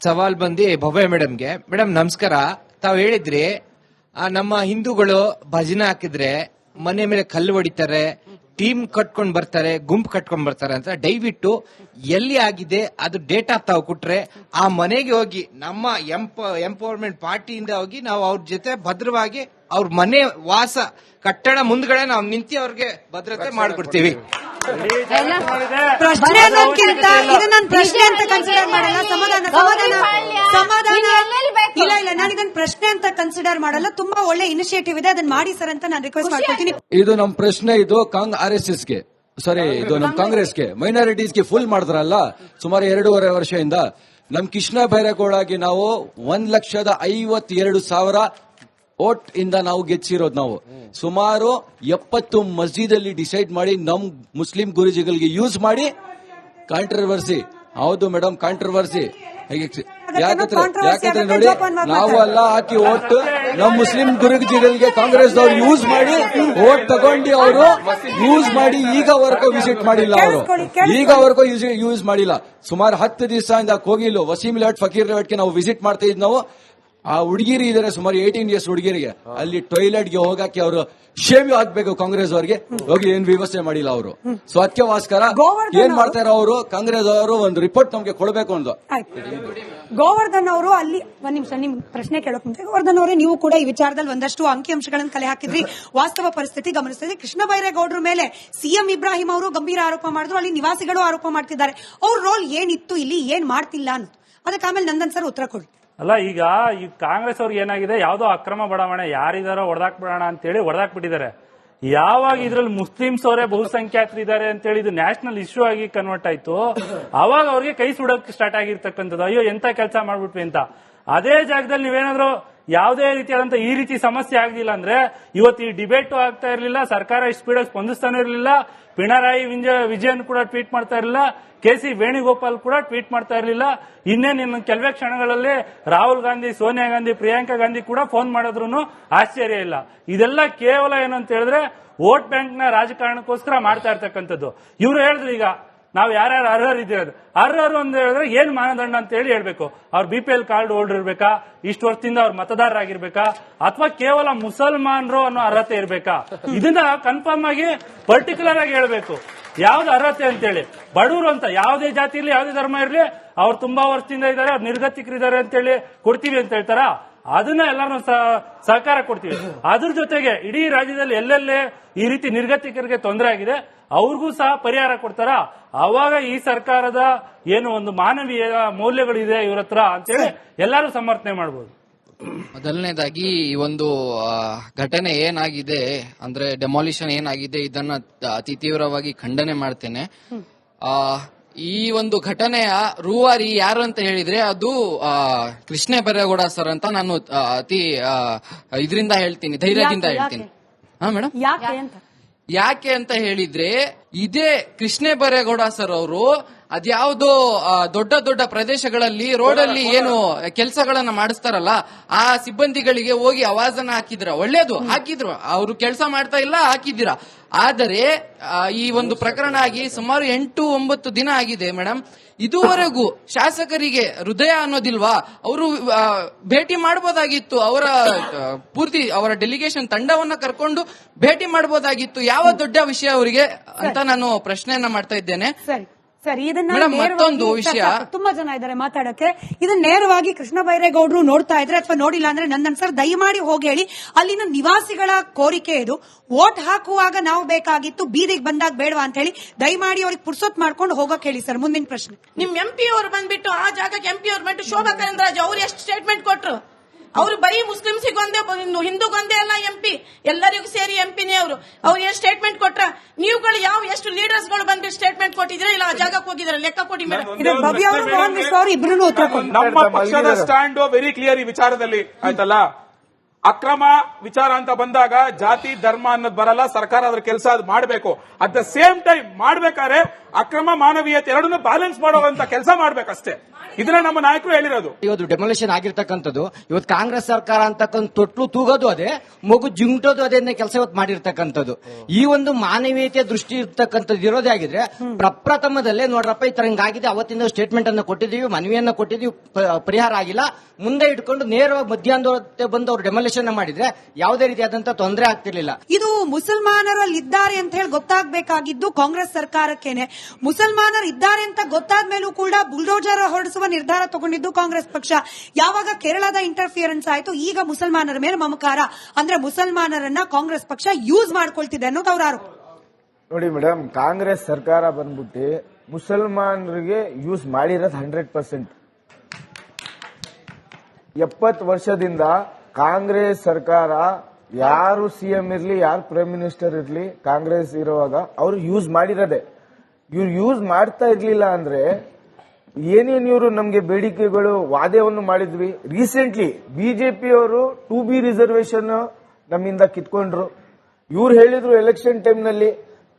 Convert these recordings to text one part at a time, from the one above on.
ಸವಾಲ್ ಬಂದು ಭವ್ಯ ಮೇಡಮ್ಗೆ. ಮೇಡಮ್ ನಮಸ್ಕಾರ. ತಾವ್ ಹೇಳಿದ್ರಿ ನಮ್ಮ ಹಿಂದೂಗಳು ಭಜನೆ ಹಾಕಿದ್ರೆ ಮನೆ ಮೇಲೆ ಕಲ್ಲು ಹೊಡಿತಾರೆ, ಟೀಮ್ ಕಟ್ಕೊಂಡ್ ಬರ್ತಾರೆ, ಗುಂಪು ಕಟ್ಕೊಂಡ್ ಬರ್ತಾರೆ ಅಂತ. ದಯವಿಟ್ಟು ಎಲ್ಲಿ ಆಗಿದೆ ಅದು ಡೇಟಾ ತಾವು ಕೊಟ್ರೆ ಆ ಮನೆಗೆ ಹೋಗಿ ನಮ್ಮ ಎಂಪವರ್ಮೆಂಟ್ ಪಾರ್ಟಿಯಿಂದ ಹೋಗಿ ನಾವು ಅವ್ರ ಜೊತೆ ಭದ್ರವಾಗಿ ಅವ್ರ ಮನೆ ವಾಸ ಕಟ್ಟಡ ಮುಂದ್ಗಡೆ ನಾವು ನಿಂತಿ ಅವ್ರಿಗೆ ಭದ್ರತೆ ಮಾಡ್ಕೊಡ್ತೀವಿ. ಪ್ರಶ್ನೆ ಅನ್ನೋದಕ್ಕಿಂತ ಇದು ನಾನು ಪ್ರಶ್ನೆ ಅಂತ ಕನ್ಸಿಡರ್ ಮಾಡಲ್ಲ. ಸಮಾಧಾನ ಇಲ್ಲ ಇಲ್ಲ, ನಾನು ಇದನ್ನ ಪ್ರಶ್ನೆ ಅಂತ ಕನ್ಸಿಡರ್ ಮಾಡಲ್ಲ. ತುಂಬಾ ಒಳ್ಳೆ ಇನಿಷಿಯೇಟಿವ್ ಇದೆ, ಅದನ್ನ ಮಾಡಿ ಸರ್ ಅಂತ ನಾನು ರಿಕ್ವೆಸ್ಟ್ ಮಾಡ್ಕೊಳ್ತೀನಿ. ಇದು ನಮ್ ಪ್ರಶ್ನೆ, ಇದು RSS ಗೆ ಸಾರಿ, ಇದು ನಮ್ ಕಾಂಗ್ರೆಸ್ಗೆ ಮೈನಾರಿಟೀಸ್ಗೆ ಫುಲ್ ಮಾಡಿದ್ರಲ್ಲ ಸುಮಾರು 2.5 ವರ್ಷದಿಂದ. ನಮ್ ಕೃಷ್ಣ ಬೈರೇಗೌಡಗೆ ನಾವು 1,52,000 ವೋಟ್ ಇಂದ ನಾವು ಗೆಚ್ಚಿರೋದು. ನಾವು ಸುಮಾರು 70 ಮಸ್ಜಿದ್ ಅಲ್ಲಿ ಡಿಸೈಡ್ ಮಾಡಿ ನಮ್ ಮುಸ್ಲಿಂ ಗುರುಜಿಗಳಿಗೆ ಯೂಸ್ ಮಾಡಿ ಕಾಂಟ್ರವರ್ಸಿ. ಹೌದು ಮೇಡಮ್, ಕಾಂಟ್ರವರ್ಸಿ. ಯಾಕಂದ್ರೆ ನೋಡಿ, ನಾವು ಎಲ್ಲ ಹಾಕಿ ವೋಟ್ ನಮ್ ಮುಸ್ಲಿಂ ಗುರುಜಿಗಳಿಗೆ ಕಾಂಗ್ರೆಸ್ ಅವ್ರು ಯೂಸ್ ಮಾಡಿ ವೋಟ್ ತಗೊಂಡು ಅವರು ಯೂಸ್ ಮಾಡಿ ಈಗವರೆಗೂ ವಿಸಿಟ್ ಮಾಡಿಲ್ಲ. ಅವರು ಈಗವರೆಗೂ ಯೂಸ್ ಮಾಡಿಲ್ಲ. ಸುಮಾರು 10 ದಿವಸದಿಂದ ಹೋಗಿಲ್ಲ. ವಸೀಂ ಲಾಟ್, ಫಕೀರ್ ಲಾಟ್ಗೆ ನಾವು ವಿಸಿಟ್ ಮಾಡ್ತಾ ಇದ್. ನಾವು ಆ ಹುಡುಗಿರಿ ಇದಾರೆ ಸುಮಾರು 18 ಇಯರ್ಸ್ ಹುಡುಗಿರಿಗೆ, ಅಲ್ಲಿ ಟಾಯ್ಲೆಟ್ಗೆ ಹೋಗಕ್ಕೆ ಅವರು ಶೇವ್ ಆಗ್ಬೇಕು. ಕಾಂಗ್ರೆಸ್ ಅವರಿಗೆ ಹೋಗಿ ಏನ್ ವ್ಯವಸ್ಥೆ ಮಾಡಿಲ್ಲ ಅವರು. ಸೊ ಅದಕ್ಕೋಸ್ಕರ ಏನ್ ಮಾಡ್ತಾರೆ ಅವರು, ಕಾಂಗ್ರೆಸ್ ಅವರು ಒಂದು ರಿಪೋರ್ಟ್ ನಮ್ಗೆ ಕೊಡಬೇಕು ಅಂತ. ಗೋವರ್ಧನ್ ಅವರು ಅಲ್ಲಿ ಒಂದ್ ನಿಮಿಷ ನಿಮ್ ಪ್ರಶ್ನೆ ಕೇಳೋಕ್ ಮುಂಚೆ, ಗೋವರ್ಧನ್ ಅವರೇ ನೀವು ಕೂಡ ಈ ವಿಚಾರದಲ್ಲಿ ಒಂದಷ್ಟು ಅಂಕಿಅಂಶಗಳನ್ನು ಕಲೆ ಹಾಕಿದ್ರಿ, ವಾಸ್ತವ ಪರಿಸ್ಥಿತಿ ಗಮನಿಸ್ತಿದ್ರಿ. ಕೃಷ್ಣ ಬೈರೇಗೌಡರ ಮೇಲೆ ಸಿಎಂ ಇಬ್ರಾಹಿಂ ಅವರು ಗಂಭೀರ ಆರೋಪ ಮಾಡಿದ್ರು, ಅಲ್ಲಿ ನಿವಾಸಿಗಳು ಆರೋಪ ಮಾಡ್ತಿದ್ದಾರೆ. ಅವ್ರ ರೋಲ್ ಏನಿತ್ತು ಇಲ್ಲಿ, ಏನ್ ಮಾಡ್ತಿಲ್ಲ ಅನ್ನೋದು. ಅದಕ್ಕೆ ಆಮೇಲೆ ನಂದನ್ ಸರ್ ಉತ್ತರ ಕೊಡಿ. ಅಲ್ಲ, ಈಗ ಈ ಕಾಂಗ್ರೆಸ್ ಅವ್ರಿಗೆ ಏನಾಗಿದೆ, ಯಾವ್ದೋ ಅಕ್ರಮ ಬಡಾವಣೆ ಯಾರಿದಾರೋ ಹೊಡೆದಾಕ್ಬಿಡೋಣ ಅಂತೇಳಿ ಹೊಡೆದಾಕ್ಬಿಟ್ಟಿದ್ದಾರೆ. ಯಾವಾಗ ಇದ್ರಲ್ಲಿ ಮುಸ್ಲಿಮ್ಸ್ ಅವರೇ ಬಹುಸಂಖ್ಯಾತರಿದ್ದಾರೆ ಅಂತೇಳಿ ಇದು ನ್ಯಾಷನಲ್ ಇಶ್ಯೂ ಆಗಿ ಕನ್ವರ್ಟ್ ಆಯ್ತು, ಅವಾಗ ಅವ್ರಿಗೆ ಕೈ ಸುಡೋಕೆ ಸ್ಟಾರ್ಟ್ ಆಗಿರ್ತಕ್ಕಂಥದ್ದು. ಅಯ್ಯೋ ಎಂತ ಕೆಲಸ ಮಾಡ್ಬಿಟ್ವಿ ಅಂತ. ಅದೇ ಜಾಗದಲ್ಲಿ ನೀವೇನಾದ್ರು ಯಾವುದೇ ರೀತಿಯಾದಂತ ಈ ರೀತಿ ಸಮಸ್ಯೆ ಆಗಲಿಲ್ಲ ಅಂದ್ರೆ ಇವತ್ತು ಈ ಡಿಬೇಟ್ ಆಗ್ತಾ ಇರಲಿಲ್ಲ, ಸರ್ಕಾರ ಇಷ್ಟು ಸ್ಪೀಡ್ ಆಗಿ ಸ್ಪಂದಿಸ್ತಾನೆ ಇರಲಿಲ್ಲ, ಪಿಣರಾಯಿ ವಿಜಯನ್ ಕೂಡ ಟ್ವೀಟ್ ಮಾಡ್ತಾ ಇರಲಿಲ್ಲ, KC ವೇಣುಗೋಪಾಲ್ ಕೂಡ ಟ್ವೀಟ್ ಮಾಡ್ತಾ ಇರಲಿಲ್ಲ. ಇನ್ನೇನು ಕೆಲವೇ ಕ್ಷಣಗಳಲ್ಲಿ ರಾಹುಲ್ ಗಾಂಧಿ, ಸೋನಿಯಾ ಗಾಂಧಿ, ಪ್ರಿಯಾಂಕಾ ಗಾಂಧಿ ಕೂಡ ಫೋನ್ ಮಾಡಿದ್ರು ಆಶ್ಚರ್ಯ ಇಲ್ಲ. ಇದೆಲ್ಲ ಕೇವಲ ಏನು ಅಂತ ಹೇಳಿದ್ರೆ ವೋಟ್ ಬ್ಯಾಂಕ್ ನ ರಾಜಕಾರಣಕ್ಕೋಸ್ಕರ ಮಾಡ್ತಾ ಇರ್ತಕ್ಕಂಥದ್ದು. ಇವರು ಹೇಳಿದ್ರು ಈಗ ನಾವು ಯಾರ್ಯಾರು ಅರ್ಹರಿದ್ದೀರದು, ಅರ್ಹರು ಅಂತ ಹೇಳಿದ್ರೆ ಏನ್ ಮಾನದಂಡ ಅಂತ ಹೇಳಿ ಹೇಳ್ಬೇಕು. ಅವ್ರ BPL ಕಾರ್ಡ್ ಹೋಲ್ಡರ್ ಇರ್ಬೇಕಾ, ಇಷ್ಟು ವರ್ಷದಿಂದ ಅವ್ರ ಮತದಾರರಾಗಿರ್ಬೇಕಾ, ಅಥವಾ ಕೇವಲ ಮುಸಲ್ಮಾನರು ಅನ್ನೋ ಅರ್ಹತೆ ಇರ್ಬೇಕಾ? ಇದನ್ನ ಕನ್ಫರ್ಮ್ ಆಗಿ ಪರ್ಟಿಕ್ಯುಲರ್ ಆಗಿ ಹೇಳ್ಬೇಕು ಯಾವ್ದು ಅರ್ಹತೆ ಅಂತೇಳಿ. ಬಡವರು ಅಂತ ಯಾವುದೇ ಜಾತಿ ಇರ್ಲಿ, ಯಾವುದೇ ಧರ್ಮ ಇರ್ಲಿ, ಅವ್ರು ತುಂಬಾ ವರ್ಷದಿಂದ ಇದ್ದಾರೆ, ಅವ್ರು ನಿರ್ಗತಿಕರಿದ್ದಾರೆ ಅಂತೇಳಿ ಕೊಡ್ತೀವಿ ಅಂತ ಹೇಳ್ತಾರ, ಅದನ್ನ ಎಲ್ಲಾರು ಸಹಕಾರ ಕೊಡ್ತೀವಿ. ಅದ್ರ ಜೊತೆಗೆ ಇಡೀ ರಾಜ್ಯದಲ್ಲಿ ಎಲ್ಲೆಲ್ಲೇ ಈ ರೀತಿ ನಿರ್ಗತಿಕರಿಗೆ ತೊಂದರೆ ಆಗಿದೆ ಅವ್ರಿಗೂ ಸಹ ಪರಿಹಾರ ಕೊಡ್ತಾರ. ಅವಾಗ ಈ ಸರ್ಕಾರದ ಏನು ಒಂದು ಮಾನವೀಯ ಮೌಲ್ಯಗಳಿದೆ ಇವ್ರ ಹತ್ರ ಅಂತೇಳಿ ಎಲ್ಲರೂ ಸಮರ್ಥನೆ ಮಾಡಬಹುದು. ಮೊದಲನೇದಾಗಿ ಈ ಒಂದು ಘಟನೆ ಏನಾಗಿದೆ ಅಂದ್ರೆ ಡೆಮಾಲಿಷನ್ ಏನಾಗಿದೆ, ಇದನ್ನ ಅತಿ ತೀವ್ರವಾಗಿ ಖಂಡನೆ ಮಾಡ್ತೇನೆ. ಈ ಒಂದು ಘಟನೆಯ ರೂವಾರಿ ಯಾರು ಅಂತ ಹೇಳಿದ್ರೆ ಅದು ಕೃಷ್ಣ ಬೈರೇಗೌಡ ಸರ್ ಅಂತ ನಾನು ಅತಿ ಇದರಿಂದ ಹೇಳ್ತೀನಿ, ಧೈರ್ಯದಿಂದ ಹೇಳ್ತೀನಿ. ಹಾ ಮೇಡಮ್, ಯಾಕೆ ಅಂತ ಹೇಳಿದ್ರೆ ಇದೇ ಕೃಷ್ಣ ಬೈರೇಗೌಡ ಸರ್ ಅವರು ಅದ್ಯಾವುದೋ ದೊಡ್ಡ ದೊಡ್ಡ ಪ್ರದೇಶಗಳಲ್ಲಿ ರೋಡಲ್ಲಿ ಏನು ಕೆಲಸಗಳನ್ನ ಮಾಡಿಸ್ತಾರಲ್ಲ, ಆ ಸಿಬ್ಬಂದಿಗಳಿಗೆ ಹೋಗಿ ಆವಾಜನ್ನ ಹಾಕಿದ್ರ, ಒಳ್ಳೇದು ಹಾಕಿದ್ರು, ಅವರು ಕೆಲಸ ಮಾಡ್ತಾ ಇಲ್ಲ ಹಾಕಿದ್ದೀರಾ. ಆದರೆ ಈ ಒಂದು ಪ್ರಕರಣ ಆಗಿ ಸುಮಾರು 8-9 ದಿನ ಆಗಿದೆ ಮೇಡಮ್. ಇದುವರೆಗೂ ಶಾಸಕರಿಗೆ ಹೃದಯ ಅನ್ನೋದಿಲ್ವಾ? ಅವರು ಭೇಟಿ ಮಾಡಬಹುದಾಗಿತ್ತು, ಅವರ ಪೂರ್ತಿ ಅವರ ಡೆಲಿಗೇಷನ್ ತಂಡವನ್ನ ಕರ್ಕೊಂಡು ಭೇಟಿ ಮಾಡಬಹುದಾಗಿತ್ತು. ಯಾವ ದೊಡ್ಡ ವಿಷಯ ಅವರಿಗೆ ಅಂತ ನಾನು ಪ್ರಶ್ನೆಯನ್ನ ಮಾಡ್ತಾ ಇದ್ದೇನೆ. ಸರಿ, ಇದನ್ನ ಮತ್ತೊಂದು ವಿಷಯ, ತುಂಬಾ ಜನ ಇದ್ದಾರೆ ಮಾತಾಡಕ್ಕೆ. ಇದನ್ನ ನೇರವಾಗಿ ಕೃಷ್ಣ ಬೈರೇಗೌಡರು ನೋಡ್ತಾ ಇದ್ರೆ ಅಥವಾ ನೋಡಿಲ್ಲ ಅಂದ್ರೆ ನಂದನ್ ಸರ್ ದಯಮಾಡಿ ಹೋಗಿ ಹೇಳಿ. ಅಲ್ಲಿನ ನಿವಾಸಿಗಳ ಕೋರಿಕೆ ಇದು. ವೋಟ್ ಹಾಕುವಾಗ ನಾವು ಬೇಕಾಗಿತ್ತು, ಬೀದಿಗೆ ಬಂದಾಗ ಬೇಡವಾ ಅಂತ ಹೇಳಿ ದಯಮಾಡಿ ಅವ್ರಿಗೆ ಪುರ್ಸೊತ್ ಮಾಡ್ಕೊಂಡು ಹೋಗಕ್ ಹೇಳಿ ಸರ್. ಮುಂದಿನ ಪ್ರಶ್ನೆ. ನಿಮ್ MP ಅವರು ಬಂದ್ಬಿಟ್ಟು ಆ ಜಾಗಕ್ಕೆ MP ಅವ್ರು ಬಂದು ಶೋಭಾ ಕರಂದ್ರಾಜ್ ಅವ್ರು ಎಷ್ಟು ಸ್ಟೇಟ್ಮೆಂಟ್ ಕೊಟ್ರು? ಅವ್ರು ಬರೀ ಮುಸ್ಲಿಮ್ಸಿಗೊಂದೇ, ಹಿಂದೂಗೊಂದೇ ಅಲ್ಲ MP, ಎಲ್ಲರಿಗೂ ಸೇರಿ MPನೇ ಅವರು. ಅವ್ರು ಏನ್ ಸ್ಟೇಟ್ಮೆಂಟ್ ಕೊಟ್ರ? ನೀವುಗಳು ಎಷ್ಟು ಲೀಡರ್ಸ್ ಗಳು ಬಂದು ಸ್ಟೇಟ್ಮೆಂಟ್ ಕೊಟ್ಟಿದ್ರೆ ಇಲ್ಲ ಆ ಜಾಗಕ್ಕೆ ಹೋಗಿದ್ರೆ ಲೆಕ್ಕ ಕೊಡಿ ಮೇಡಮ್. ನಮ್ಮ ಪಕ್ಷದ ಸ್ಟ್ಯಾಂಡ್ ವೆರಿ ಕ್ಲಿಯರ್ ಈ ವಿಚಾರದಲ್ಲಿ, ಆಯ್ತಲ್ಲ. ಅಕ್ರಮ ವಿಚಾರ ಅಂತ ಬಂದಾಗ ಜಾತಿ ಧರ್ಮ ಅನ್ನೋದು ಬರಲ್ಲ, ಸರ್ಕಾರ ಅದ್ರ ಕೆಲಸ ಅದು ಮಾಡಬೇಕು. ಅಟ್ ದ ಸೇಮ್ ಟೈಮ್ ಮಾಡ್ಬೇಕಾದ್ರೆ ಅಕ್ರಮ ಮಾನವೀಯತೆ ಎರಡನ್ನೂ ಬ್ಯಾಲೆನ್ಸ್ ಮಾಡುವಂತ ಕೆಲಸ ಮಾಡ್ಬೇಕಷ್ಟೇ. ಇದನ್ನ ನಮ್ಮ ನಾಯಕರು ಹೇಳಿರೋದು. ಇವತ್ತು ಡೆಮೊಲಿಷನ್ ಆಗಿರ್ತಕ್ಕಂಥದ್ದು, ಇವತ್ತು ಕಾಂಗ್ರೆಸ್ ಸರ್ಕಾರ ಅಂತಕ್ಕಂಥ ತೊಟ್ಲು ತೂಗೋದು ಅದೇ, ಮಗು ಜಿಂಟೋದು ಅದೇ ಕೆಲಸ ಇವತ್ತು ಮಾಡಿರ್ತಕ್ಕಂಥದ್ದು. ಈ ಒಂದು ಮಾನವೀಯತೆಯ ದೃಷ್ಟಿ ಇರ್ತಕ್ಕಂಥದ್ದು ಇರೋದೇ ಆಗಿದ್ರೆ ಪ್ರಪ್ರಥಮದಲ್ಲೇ ನೋಡ್ರಪ್ಪ ಈ ತರ ಹಿಂಗಾಗಿದೆ, ಅವತ್ತಿಂದ ಸ್ಟೇಟ್ಮೆಂಟ್ ಅನ್ನು ಕೊಟ್ಟಿದ್ದೀವಿ, ಮನವಿಯನ್ನ ಕೊಟ್ಟಿದ್ದೀವಿ, ಪರಿಹಾರ ಆಗಿಲ್ಲ, ಮುಂದೆ ಇಟ್ಕೊಂಡು ನೇರವಾಗಿ ಮಧ್ಯಾಹ್ನದ ಬಂದು ಅವರು ಡೆಮೊಲಿಷನ್ ಮಾಡಿದ್ರೆ ಯಾವುದೇ ರೀತಿಯಾದಂತಹ ತೊಂದರೆ ಆಗ್ತಿರ್ಲಿಲ್ಲ. ಇದು ಮುಸಲ್ಮಾನರಲ್ಲಿ ಇದ್ದಾರೆ ಅಂತ ಹೇಳಿ ಗೊತ್ತಾಗಬೇಕಾಗಿದ್ದು ಕಾಂಗ್ರೆಸ್ ಸರ್ಕಾರಕ್ಕೇನೆ. ಮುಸಲ್ಮಾನರು ಇದ್ದಾರೆ ಅಂತ ಗೊತ್ತಾದ ಮೇಲೂ ಕೂಡ ಬುಲ್ಡೋಜರ್ ಹೊರಡಿಸುವ ನಿರ್ಧಾರ ತಗೊಂಡಿದ್ದು ಕಾಂಗ್ರೆಸ್ ಪಕ್ಷ. ಯಾವಾಗ ಕೇರಳದ ಇಂಟರ್ಫಿಯರೆನ್ಸ್ ಆಯ್ತು, ಈಗ ಮುಸಲ್ಮಾನರ ಮೇಲೆ ಮಮಕಾರ, ಅಂದ್ರೆ ಮುಸಲ್ಮಾನರನ್ನ ಕಾಂಗ್ರೆಸ್ ಪಕ್ಷ ಯೂಸ್ ಮಾಡ್ಕೊಳ್ತಿದೆ ಅನ್ನೋದು ಅವರ ಆರೋಪ. ನೋಡಿ ಮೇಡಮ್, ಕಾಂಗ್ರೆಸ್ ಸರ್ಕಾರ ಬಂದ್ಬಿಟ್ಟು ಮುಸಲ್ಮಾನರಿಗೆ ಯೂಸ್ ಮಾಡಿರೋದು 100%. 70 ವರ್ಷದಿಂದ ಕಾಂಗ್ರೆಸ್ ಸರ್ಕಾರ ಯಾರು ಸಿಎಂ ಇರ್ಲಿ, ಯಾರು ಪ್ರೈಮ್ ಮಿನಿಸ್ಟರ್ ಇರ್ಲಿ, ಕಾಂಗ್ರೆಸ್ ಇರುವಾಗ ಅವರು ಯೂಸ್ ಮಾಡಿರೋದೆ. ಇವ್ರು ಯೂಸ್ ಮಾಡ್ತಾ ಇರ್ಲಿಲ್ಲ ಅಂದ್ರೆ ಏನೇನ್ ಇವರು ನಮ್ಗೆ ಬೇಡಿಕೆಗಳು ವಾದವನ್ನು ಮಾಡಿದ್ವಿ. ರೀಸೆಂಟ್ಲಿ ಬಿಜೆಪಿ ಅವರು 2B ರಿಸರ್ವೇಶನ್ ನಮ್ಮಿಂದ ಕಿತ್ಕೊಂಡ್ರು. ಇವ್ರು ಹೇಳಿದ್ರು ಎಲೆಕ್ಷನ್ ಟೈಮ್ ನಲ್ಲಿ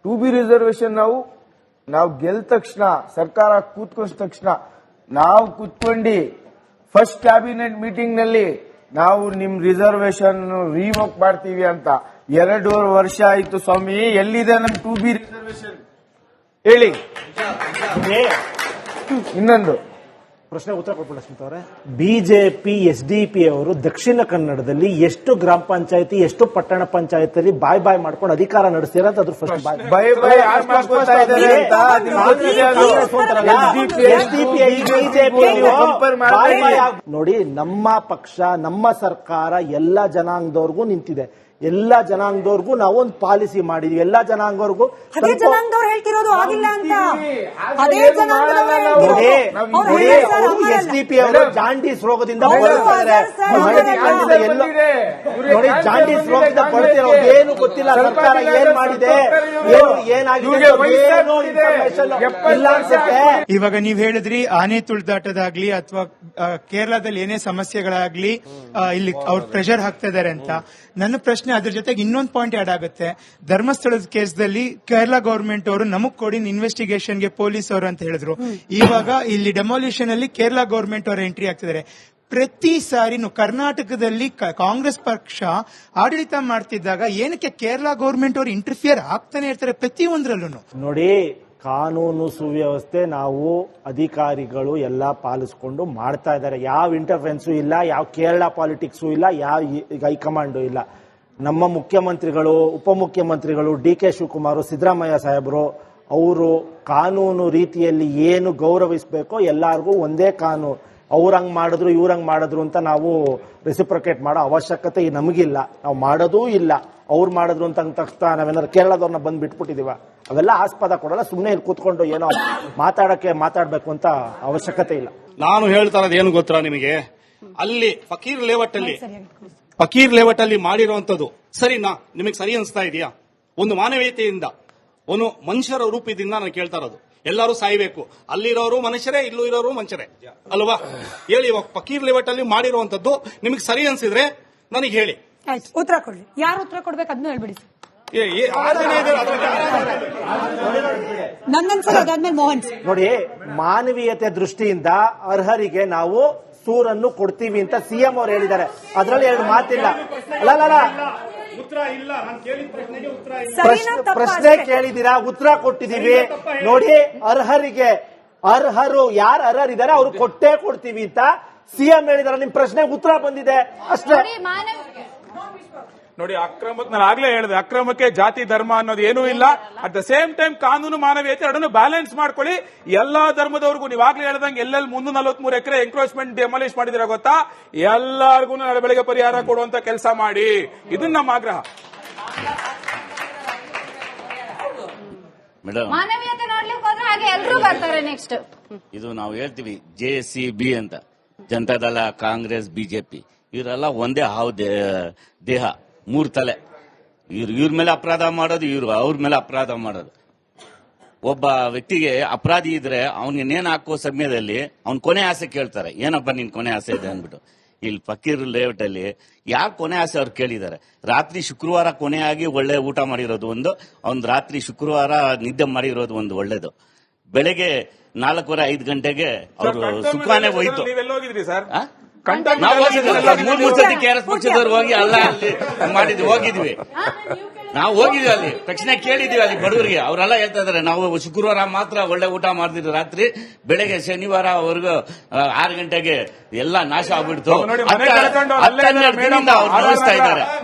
2B ರಿಸರ್ವೇಶನ್ ನಾವು ಗೆಲ್ ತಕ್ಷಣ, ಸರ್ಕಾರ ಕೂತ್ಕೊಂಡ ತಕ್ಷಣ ನಾವು ಕೂತ್ಕೊಂಡು ಫಸ್ಟ್ ಕ್ಯಾಬಿನೆಟ್ ಮೀಟಿಂಗ್ ನಲ್ಲಿ ನಾವು ನಿಮ್ ರಿಸರ್ವೇಶನ್ ರಿವೋಕ್ ಮಾಡ್ತೀವಿ ಅಂತ. 2.5 ವರ್ಷ ಆಯ್ತು ಸ್ವಾಮಿ, ಎಲ್ಲಿದೆ ನಮ್ 2B ರಿಸರ್ವೇಶನ್ ಹೇಳಿ. ಇನ್ನೊಂದು ಪ್ರಶ್ನೆ ಉತ್ತರ ಕೊಟ್ಬಿಡ ಸ್ಮಿತಾ ಅವರೇ. ಬಿಜೆಪಿ SDP ಅವರು ದಕ್ಷಿಣ ಕನ್ನಡದಲ್ಲಿ ಎಷ್ಟು ಗ್ರಾಮ ಪಂಚಾಯತಿ, ಎಷ್ಟು ಪಟ್ಟಣ ಪಂಚಾಯತ್ ಅಲ್ಲಿ ಬಾಯ್ ಮಾಡ್ಕೊಂಡು ಅಧಿಕಾರ ನಡೆಸ್ತೀರ ಅಂತ ಅದ್ರ ಫಸ್ಟ್ ನೋಡಿ. ನಮ್ಮ ಪಕ್ಷ, ನಮ್ಮ ಸರ್ಕಾರ ಎಲ್ಲ ಜನಾಂಗದವ್ರಿಗೂ ನಿಂತಿದೆ. ಎಲ್ಲ ಜನಾಂಗದವ್ರಿಗೂ ನಾವು ಒಂದು ಪಾಲಿಸಿ ಮಾಡಿದ್ವಿ. ಎಲ್ಲ ಜನಾಂಗದವ್ರಿಗೂ ಅದೇ ಜನಾಂಗದವ್ರು ಹೇಳ್ತಿರೋದು ಆಗಿಲ್ಲ ಅಂತ. ಅದೇ SDP ಅವರು ಜಾಂಡೀಸ್ ರೋಗದಿಂದ ಬಳಲ್ತಾರೆ. ನೋಡಿ, ಜಾಂಡೀಸ್ ರೋಗದಿಂದ ಬಳಲ್ತಿರೋ ಏನು ಗೊತ್ತಿಲ್ಲ. ಸರ್ಕಾರ ಏನ್ ಮಾಡಿದೆ, ಏನಾಗಿದೆ ಇಲ್ಲ ಅನ್ಸುತ್ತೆ. ಇವಾಗ ನೀವ್ ಹೇಳಿದ್ರಿ ಆನೆ ತುಳಿದಾಟದಾಗ್ಲಿ ಅಥವಾ ಕೇರಳದಲ್ಲಿ ಏನೇ ಸಮಸ್ಯೆಗಳಾಗ್ಲಿ ಇಲ್ಲಿ ಅವ್ರು ಪ್ರೆಷರ್ ಹಾಕ್ತಾ ಇದಾರೆ ಅಂತ. ನನ್ನ ಪ್ರಶ್ನೆ ಅದ್ರ ಜೊತೆಗೆ ಇನ್ನೊಂದು ಪಾಯಿಂಟ್ ಆಡ್ ಆಗುತ್ತೆ. ಧರ್ಮಸ್ಥಳದ ಕೇಸ್ದಲ್ಲಿ ಕೇರಳ ಗವರ್ಮೆಂಟ್ ಅವರು ನಮಗ್ ಕೊಡಿ ಇನ್ವೆಸ್ಟಿಗೇಷನ್ಗೆ ಪೊಲೀಸ್ ಅವರು ಅಂತ ಹೇಳಿದ್ರು. ಇವಾಗ ಇಲ್ಲಿ ಡೆಮಾಲಿಷನ್ ಅಲ್ಲಿ ಕೇರಳ ಗವರ್ಮೆಂಟ್ ಅವರು ಎಂಟ್ರಿ ಆಗ್ತಿದ್ದಾರೆ. ಪ್ರತಿ ಸಾರಿನೂ ಕರ್ನಾಟಕದಲ್ಲಿ ಕಾಂಗ್ರೆಸ್ ಪಕ್ಷ ಆಡಳಿತ ಮಾಡ್ತಿದ್ದಾಗ ಏನಕ್ಕೆ ಕೇರಳ ಗವರ್ಮೆಂಟ್ ಅವರು ಇಂಟರ್ಫಿಯರ್ ಆಗ್ತಾನೆ ಇರ್ತಾರೆ ಪ್ರತಿಯೊಂದ್ರಲ್ಲೂ. ನೋಡಿ, ಕಾನೂನು ಸುವ್ಯವಸ್ಥೆ ನಾವು ಅಧಿಕಾರಿಗಳು ಎಲ್ಲ ಪಾಲಿಸಿಕೊಂಡು ಮಾಡ್ತಾ ಇದ್ದಾರೆ. ಯಾವ ಇಂಟರ್ಫೆನ್ಸು ಇಲ್ಲ, ಯಾವ ಕೇರಳ ಪಾಲಿಟಿಕ್ಸು ಇಲ್ಲ, ಯಾವ ಹೈಕಮಾಂಡು ಇಲ್ಲ. ನಮ್ಮ ಮುಖ್ಯಮಂತ್ರಿಗಳು, ಉಪಮುಖ್ಯಮಂತ್ರಿಗಳು DK ಶಿವಕುಮಾರ್, ಸಿದ್ದರಾಮಯ್ಯ ಸಾಹೇಬರು ಅವರು ಕಾನೂನು ರೀತಿಯಲ್ಲಿ ಏನು ಗೌರವಿಸಬೇಕೋ ಎಲ್ಲರಿಗೂ ಒಂದೇ ಕಾನೂನು. ಅವ್ರಂಗ್ ಮಾಡಿದ್ರು ಇವ್ರಂಗ್ ಮಾಡಿದ್ರು ಅಂತ ನಾವು ರೆಸಿಪ್ರೊಕೇಟ್ ಮಾಡೋ ಅವಶ್ಯಕತೆ ನಮಗಿಲ್ಲ. ನಾವು ಮಾಡೋದೂ ಇಲ್ಲ. ಅವ್ರು ಮಾಡಿದ್ರು ಅಂತ ತಕ್ಷಣ ನಾವೇನಾದ್ರು ಕೇರಳದವ್ರನ್ನ ಬಂದು ಬಿಟ್ಬಿಟ್ಟಿದೀವ? ಅವೆಲ್ಲ ಆಸ್ಪದ ಕೊಡಲ್ಲ. ಸುಮ್ಮನೆ ಇಲ್ಲಿ ಕೂತ್ಕೊಂಡು ಏನೋ ಮಾತಾಡಬೇಕು ಅಂತ ಅವಶ್ಯಕತೆ ಇಲ್ಲ. ನಾನು ಹೇಳ್ತಾ ಇರೋದು ಏನು ಗೊತ್ತಾ ನಿಮಗೆ, ಅಲ್ಲಿ ಫಕೀರ್ ಲೇಔಟ್ ಅಲ್ಲಿ ಮಾಡಿರುವಂತದ್ದು ಸರಿನಾ? ನಿಮಗೆ ಸರಿ ಅನಿಸ್ತಾ ಇದೆಯಾ? ಒಂದು ಮಾನವೀಯತೆಯಿಂದ, ಒಂದು ಮನುಷ್ಯರ ರೂಪದಿಂದ ನಾನು ಕೇಳ್ತಾ ಇರೋದು. ಎಲ್ಲರೂ ಸಾಯ್ಬೇಕು, ಅಲ್ಲಿರೋರು ಮನುಷ್ಯರೇ, ಇಲ್ಲೂ ಇರೋರು ಮನುಷ್ಯರೇ ಅಲ್ವಾ? ಹೇಳಿ, ಇವಾಗ ಫಕೀರ್ ಲೇಔಟ್ ಅಲ್ಲಿ ಮಾಡಿರುವಂತದ್ದು ನಿಮಗೆ ಸರಿ ಅನ್ಸಿದ್ರೆ ನನಗೆ ಹೇಳಿ. ಉತ್ತರ ಕೊಡ್ಲಿ. ಯಾರು ಉತ್ತರ ಕೊಡ್ಬೇಕು ಅದನ್ನ ಹೇಳ್ಬಿಡಿ. ಅದಾದ್ಮೇಲೆ ಮೋಹನ್ ನೋಡಿ, ಮಾನವೀಯತೆ ದೃಷ್ಟಿಯಿಂದ ಅರ್ಹರಿಗೆ ನಾವು ಸೂರನ್ನು ಕೊಡ್ತೀವಿ ಅಂತ CM ಅವರು ಹೇಳಿದ್ದಾರೆ. ಅದರಲ್ಲಿ 2 ಮಾತಿಲ್ಲ. ಪ್ರಶ್ನೆ ಕೇಳಿದೀರಾ, ಉತ್ತರ ಕೊಟ್ಟಿದೀವಿ. ನೋಡಿ, ಅರ್ಹರು ಯಾರು ಅರ್ಹರಿದ್ದಾರೆ ಅವ್ರು ಕೊಟ್ಟೇ ಕೊಡ್ತೀವಿ ಅಂತ CM ಹೇಳಿದಾರೆ. ನಿಮ್ ಪ್ರಶ್ನೆಗೆ ಉತ್ತರ ಬಂದಿದೆ ಅಷ್ಟೇ. ನೋಡಿ, ಅಕ್ರಮಕ್ಕೆ ನಾನು ಆಗ್ಲೇ ಹೇಳಿದೆ, ಅಕ್ರಮಕ್ಕೆ ಜಾತಿ ಧರ್ಮ ಅನ್ನೋದು ಏನೂ ಇಲ್ಲ. ಅಟ್ ದ ಸೇಮ್ ಟೈಮ್ ಕಾನೂನು ಮಾನವೀಯತೆ ಎರಡನ್ನು ಬ್ಯಾಲೆನ್ಸ್ ಮಾಡ್ಕೊಳ್ಳಿ. ಎಲ್ಲಾ ಧರ್ಮದವ್ರಿಗೂ ನೀವಾಗ್ಲೇ ಹೇಳ್ದಂಗೆ ಎಲ್ಲೆಲ್ಲಿ 343 ಎಕರೆ ಎಂಕ್ರೋಚ್ಮೆಂಟ್ ಡೆಮಾಲಿಷ್ ಮಾಡಿದಿರ ಗೊತ್ತಾ, ಎಲ್ಲಾರ್ಗು ನಾಳೆ ಬೆಳಗ್ಗೆ ಪರಿಹಾರ ಕೊಡುವಂತ ಕೆಲಸ ಮಾಡಿ. ಇದು ನಮ್ಮ ಆಗ್ರಹ. ಮೇಡಮ್, ಮಾನವೀಯತೆ ನೋಡ್ಲಿಕ್ಕೆ ಹೋದ್ರೆ ಹಾಗೆ ಎಲ್ಲರೂ ಬರ್ತಾರೆ. ನೆಕ್ಸ್ಟ್ ಇದು ನಾವು ಹೇಳ್ತೀವಿ JCB ಅಂತ, ಜನತಾದಳ, ಕಾಂಗ್ರೆಸ್, ಬಿಜೆಪಿ ಇವರೆಲ್ಲ ಒಂದೇ ಹಾವು ದೇಹ, 3 ತಲೆ. ಇವ್ರ ಮೇಲೆ ಅಪರಾಧ ಮಾಡೋದು, ಇವ್ರು ಅವ್ರ ಮೇಲೆ ಅಪರಾಧ ಮಾಡೋದು. ಒಬ್ಬ ವ್ಯಕ್ತಿಗೆ ಅಪರಾಧಿ ಇದ್ರೆ ಅವ್ನಿಗೆ ನೇಣು ಹಾಕುವ ಸಮಯದಲ್ಲಿ ಅವ್ನ ಕೊನೆ ಆಸೆ ಕೇಳ್ತಾರೆ, ಏನಪ್ಪ ನಿನ್ ಕೊನೆ ಆಸೆ ಇದೆ ಅಂದ್ಬಿಟ್ಟು. ಇಲ್ಲಿ ಫಕೀರ್ ಲೇಔಟ್ ಅಲ್ಲಿ ಯಾಕೆ ಕೊನೆ ಆಸೆ ಅವ್ರು ಕೇಳಿದ್ದಾರೆ? ರಾತ್ರಿ ಶುಕ್ರವಾರ ಕೊನೆಯಾಗಿ ಒಳ್ಳೆ ಊಟ ಮಾಡಿರೋದು ಒಂದು, ಅವ್ನ್ ರಾತ್ರಿ ಶುಕ್ರವಾರ ನಿದ್ದೆ ಮಾಡಿರೋದು ಒಂದು ಒಳ್ಳೇದು. ಬೆಳಗ್ಗೆ 4:30 5 ಅವರು ಸುಖಾನೇ ಹೋಯ್ತು. ನೀವೆಲ್ಲ ಹೋಗಿದ್ರಿ ಸರ್? ನಾವು ಮೂರು ಸತಿ KRS ಪಕ್ಷದವ್ರು ಹೋಗಿ ಅಲ್ಲ ಅಲ್ಲಿ ಮಾಡಿದ್ವಿ, ಹೋಗಿದ್ವಿ, ನಾವು ಹೋಗಿದ್ವಿ, ಅಲ್ಲಿ ತಕ್ಷಣ ಕೇಳಿದ್ವಿ ಅಲ್ಲಿ ಬಡವರಿಗೆ. ಅವರೆಲ್ಲ ಹೇಳ್ತಾ ಇದಾರೆ ನಾವು ಶುಕ್ರವಾರ ಮಾತ್ರ ಒಳ್ಳೆ ಊಟ ಮಾಡ್ತಿದ್ವಿ, ರಾತ್ರಿ ಬೆಳಗ್ಗೆ ಶನಿವಾರ ಅವ್ರಿಗೂ 6 ಗಂಟೆಗೆ ಎಲ್ಲ ನಾಶ ಆಗ್ಬಿಡ್ತು. 10-12 ದಿನದಿಂದ ಅವ್ರು ನಡೆಸ್ತಾ ಇದ್ದಾರೆ.